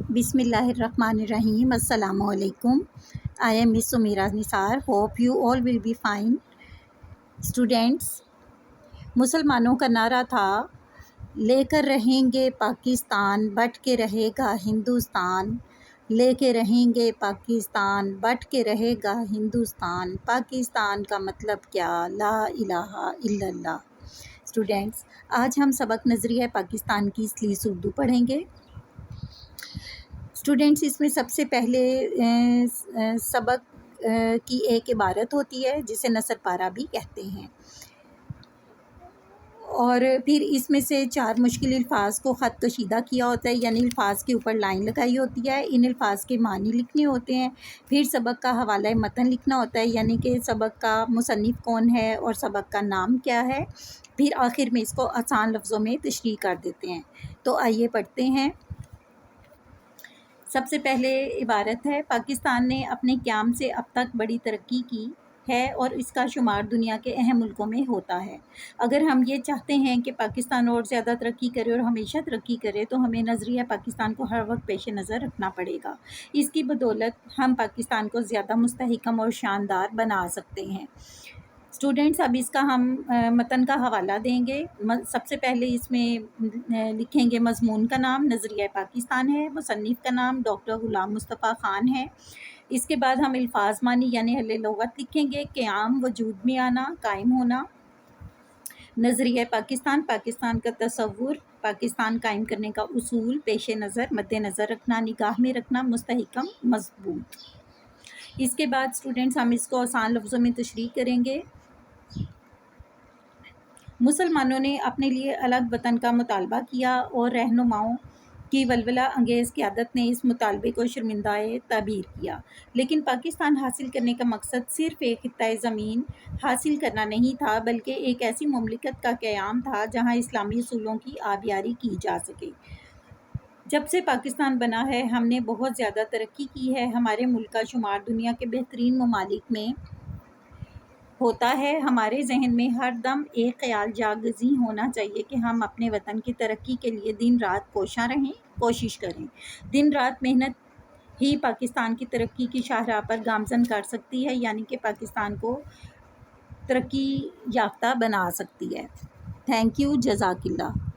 Bismillahirrahmanirrahim. Assalamu alaikum. I am Miss Sumira Nisar. Hope you all will be fine. Students, मुसलमानों का नारा था, लेकर रहेंगे पाकिस्तान, बट के रहेगा हिंदुस्तान। लेके रहेंगे पाकिस्तान, बट के रहेगा हिंदुस्तान। पाकिस्तान का मतलब क्या? ला इलाहा इल्लल्लाह। स्टूडेंट्स, आज हम सबक नज़रिया पाकिस्तान की स्लीस उर्दू पढ़ेंगे। स्टूडेंट्स, इसमें सबसे पहले सबक की एक इबारत होती है जिसे नसर पारा भी कहते हैं, और फिर इसमें से 4 मुश्किल अल्फाज को ख़त कशीदा किया होता है, यानी अल्फाज के ऊपर लाइन लगाई होती है। इन अल्फाज के मानी लिखने होते हैं। फिर सबक का हवाला मतन लिखना होता है, यानी कि सबक का मुसन्निफ़ कौन है और सबक का नाम क्या है। फिर आखिर में इसको आसान लफ्ज़ों में तशरीह कर देते हैं। तो आइए पढ़ते हैं। सबसे पहले इबारत है, पाकिस्तान ने अपने क़याम से अब तक बड़ी तरक्की की है और इसका शुमार दुनिया के अहम मुल्कों में होता है। अगर हम ये चाहते हैं कि पाकिस्तान और ज़्यादा तरक्की करे और हमेशा तरक्की करे, तो हमें नज़रिया पाकिस्तान को हर वक्त पेश नज़र रखना पड़ेगा। इसकी बदौलत हम पाकिस्तान को ज़्यादा मुस्तहकम और शानदार बना सकते हैं। स्टूडेंट्स, अब इसका हम मतन का हवाला देंगे। सबसे पहले इसमें लिखेंगे मज़मून का नाम नज़रिया पाकिस्तान है, मुसन्निफ़ का नाम डॉक्टर ग़ुलाम मुस्तफ़ा ख़ान है। इसके बाद हम अल्फाज मानी यानी अहले लुग़त लिखेंगे। क़याम, वजूद में आना, कायम होना। नज़रिया पाकिस्तान, पाकिस्तान का तसव्वुर, पाकिस्तान कायम करने का उसूल, पेश नज़र, मद्दे नज़र रखना, निगाह में रखना, मुस्तहकम, मज़बूत। इसके बाद स्टूडेंट्स हम इसको आसान लफ्ज़ों में तशरीह करेंगे। मुसलमानों ने अपने लिए अलग वतन का मुतालबा किया और रहनुमाओं की वलवला अंगेज़ क़यादत ने इस मुतालबे को शर्मिंदाए ताबीर किया। लेकिन पाकिस्तान हासिल करने का मकसद सिर्फ़ एक खित्ता ज़मीन हासिल करना नहीं था, बल्कि एक ऐसी मुमलिकत का क़याम था जहाँ इस्लामी उसूलों की आबियारी की जा सके। जब से पाकिस्तान बना है, हमने बहुत ज़्यादा तरक्की की है। हमारे मुल्क का शुमार दुनिया के बेहतरीन ममालिक में होता है। हमारे जहन में हर दम एक ख़याल जागज़ी होना चाहिए कि हम अपने वतन की तरक्की के लिए दिन रात कोशा रहें, कोशिश करें। दिन रात मेहनत ही पाकिस्तान की तरक्की की शाहराह पर गामज़न कर सकती है, यानी कि पाकिस्तान को तरक्की याफ्ता बना सकती है। Thank you, जज़ाकिल्लाह।